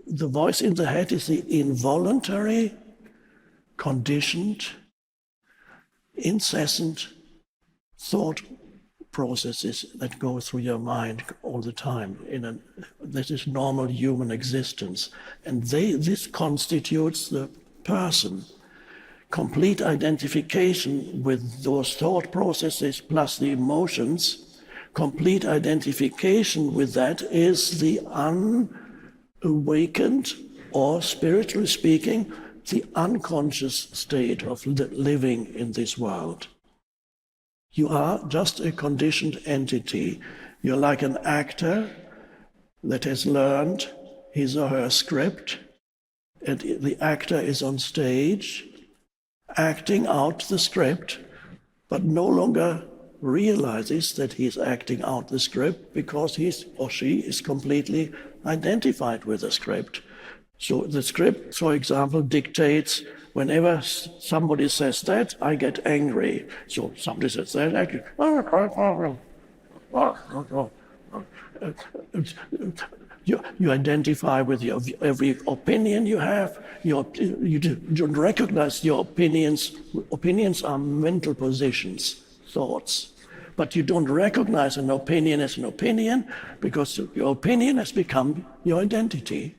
the voice in the head is the involuntary, conditioned, incessant thought processes that go through your mind all the time. This is normal human existence. And this constitutes the person. Complete identification with those thought processes plus the emotions, complete identification with that is the unawakened, or spiritually speaking, the unconscious state of living in this world. You are just a conditioned entity. You're like an actor that has learned his or her script, and the actor is on stage acting out the script, but no longer realizes that he's acting out the script because he or she is completely identified with the script. So the script, for example, dictates whenever somebody says that, I get angry. So somebody says that, you identify with every opinion you have. You don't recognize your opinions. Opinions are mental positions, thoughts. But you don't recognize an opinion as an opinion because your opinion has become your identity.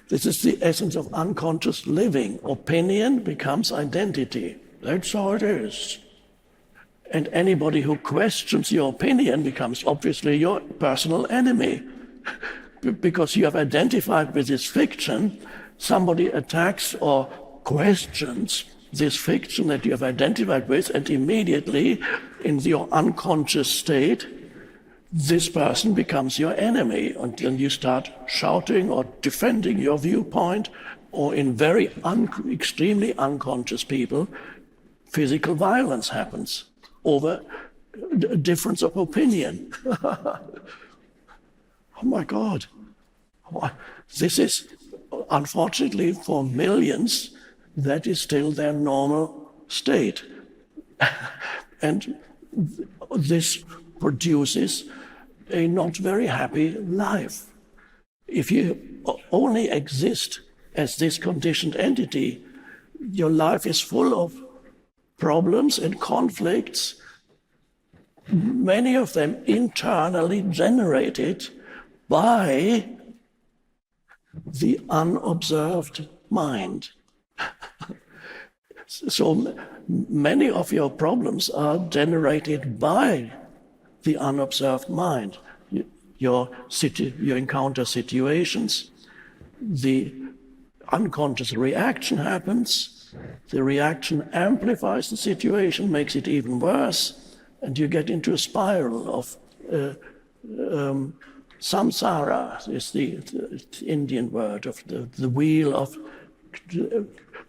This is the essence of unconscious living. Opinion becomes identity. That's how it is. And anybody who questions your opinion becomes obviously your personal enemy. Because you have identified with this fiction, somebody attacks or questions this fiction that you have identified with, and immediately, in your unconscious state, this person becomes your enemy until you start shouting or defending your viewpoint, or in very extremely unconscious people, physical violence happens over a difference of opinion. Oh my God. This is, unfortunately for millions, that is still their normal state. And this produces a not very happy life. If you only exist as this conditioned entity, your life is full of problems and conflicts, many of them internally generated by the unobserved mind. So many of your problems are generated by the unobserved mind. You encounter situations, the unconscious reaction happens, the reaction amplifies the situation, makes it even worse, and you get into a spiral of samsara, is the Indian word of the wheel of.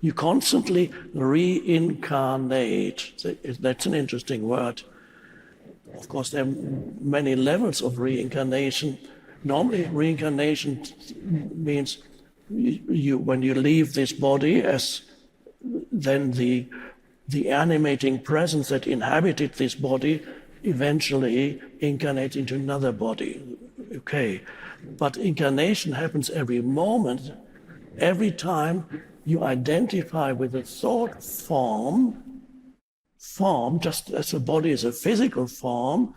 You constantly reincarnate. That's an interesting word. Of course, there are many levels of reincarnation. Normally, reincarnation means when you leave this body, as then the animating presence that inhabited this body eventually incarnates into another body. Okay, but incarnation happens every moment, every time you identify with a thought form, just as the body is a physical form,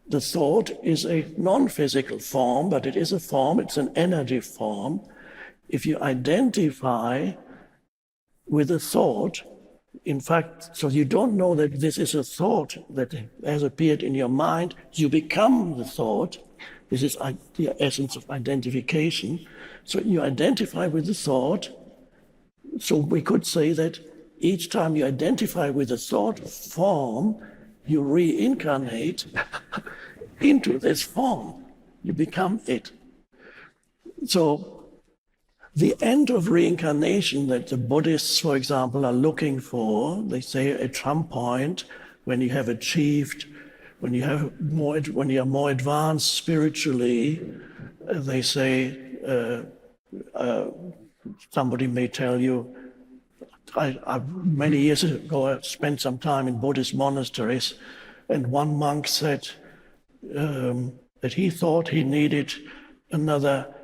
the thought is a non-physical form, but it is a form, it's an energy form. If you identify with a thought, in fact, so you don't know that this is a thought that has appeared in your mind, you become the thought. This is the essence of identification. So you identify with the thought. So we could say that each time you identify with a thought form, you reincarnate into this form. You become it. So the end of reincarnation that the Buddhists, for example, are looking for, they say at some point when you have achieved, when you are more advanced spiritually, they say, somebody may tell you, many years ago I spent some time in Buddhist monasteries, and one monk said that he thought he needed another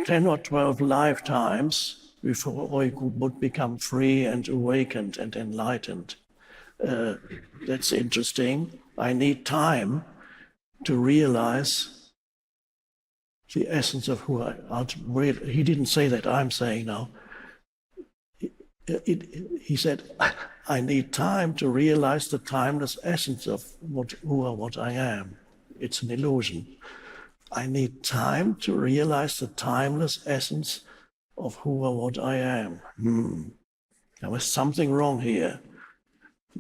10 or 12 lifetimes before I would become free and awakened and enlightened. That's interesting. I need time to realize the essence of who I am. He didn't say that, I'm saying now. He said, I need time to realize the timeless essence of who or what I am. It's an illusion. I need time to realize the timeless essence of who or what I am. There was something wrong here.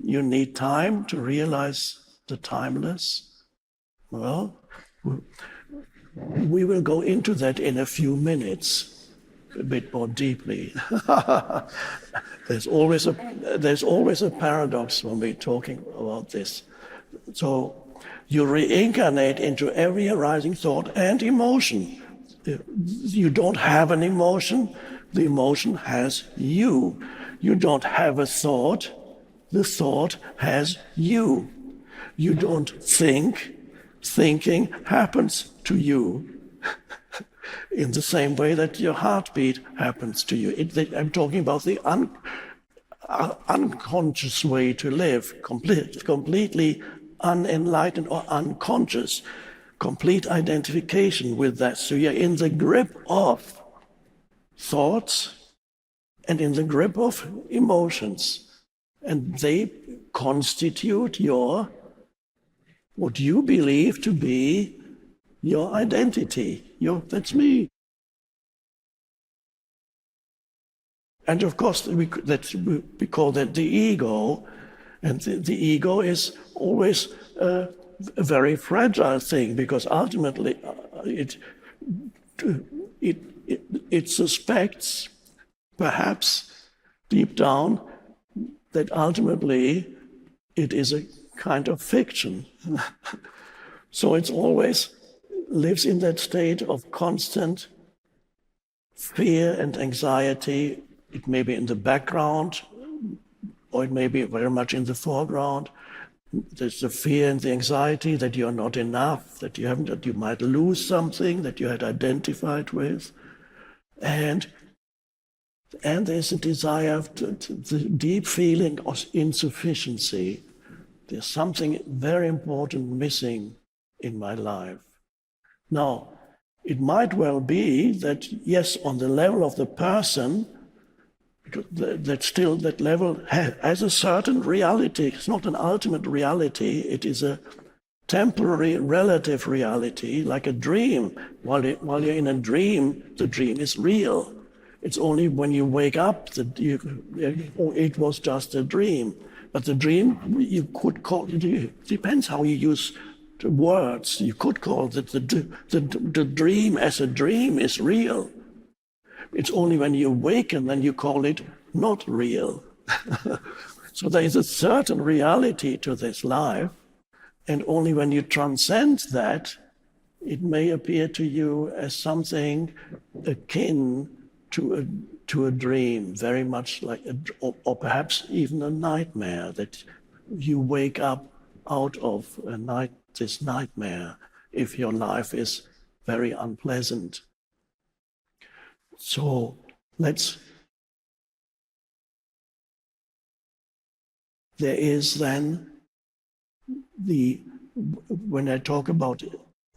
You need time to realize the timeless. Well, we will go into that in a few minutes, a bit more deeply. There's always a paradox when we're talking about this. So you reincarnate into every arising thought and emotion. You don't have an emotion, the emotion has you. You don't have a thought, the thought has you. You don't think, thinking happens to you. In the same way that your heartbeat happens to you. I'm talking about the unconscious way to live, completely unenlightened or unconscious, complete identification with that. So you're in the grip of thoughts and in the grip of emotions. And they constitute what you believe to be your identity. That's me. And of course, we call that the ego. And the ego is always a very fragile thing, because ultimately it suspects, perhaps deep down, that ultimately it is a kind of fiction. So it's always lives in that state of constant fear and anxiety. It may be in the background, or it may be very much in the foreground. There's the fear and the anxiety that you're not enough, that you might lose something that you had identified with. And there's a desire, the deep feeling of insufficiency. There's something very important missing in my life. Now, it might well be that, yes, on the level of the person, that level has a certain reality. It's not an ultimate reality. It is a temporary, relative reality, like a dream. While you're in a dream, the dream is real. It's only when you wake up that it was just a dream. But the dream, you could call it, depends how you use the words. You could call it the dream as a dream is real. It's only when you awaken then you call it not real. So there is a certain reality to this life, and only when you transcend that, it may appear to you as something akin to a dream, very much like or perhaps even a nightmare, that you wake up out of this nightmare if your life is very unpleasant. So there is then when I talk about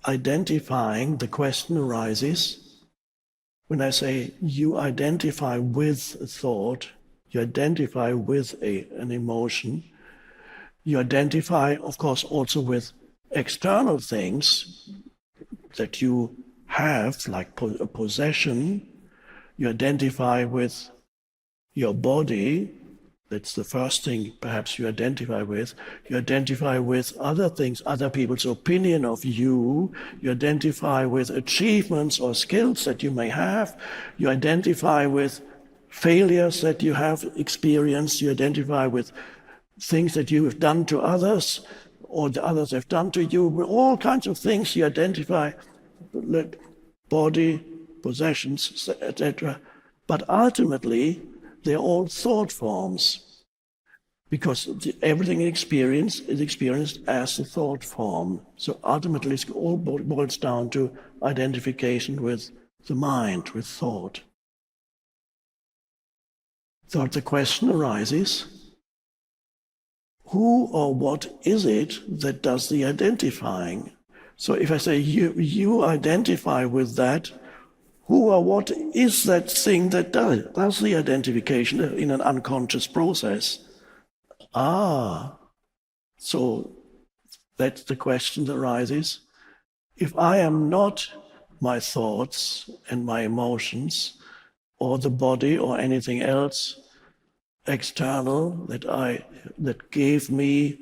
identifying, the question arises, when I say you identify with a thought, you identify with an emotion, you identify, of course, also with external things that you have, like a possession. You identify with your body. That's the first thing perhaps you identify with. You identify with other things, other people's opinion of you. You identify with achievements or skills that you may have. You identify with failures that you have experienced. You identify with things that you have done to others or the others have done to you. All kinds of things you identify, body, possessions, etc. But ultimately, they're all thought forms, because everything in experience is experienced as a thought form. So ultimately, it all boils down to identification with the mind, with thought. So the question arises, who or what is it that does the identifying? So if I say you identify with that, who or what is that thing that does the identification in an unconscious process? So that's the question that arises. If I am not my thoughts and my emotions, or the body or anything else external that gave me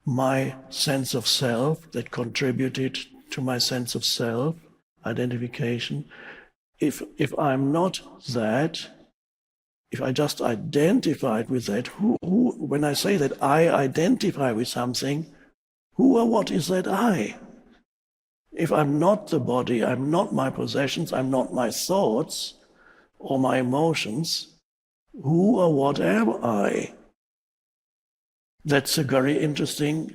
my sense of self, that contributed to my sense of self, identification, if I'm not that, if I just identified with that, when I say that I identify with something, who or what is that I? If I'm not the body, I'm not my possessions, I'm not my thoughts or my emotions, who or what am I? That's a very interesting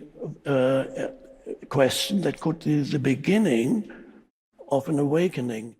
question that could be the beginning of an awakening.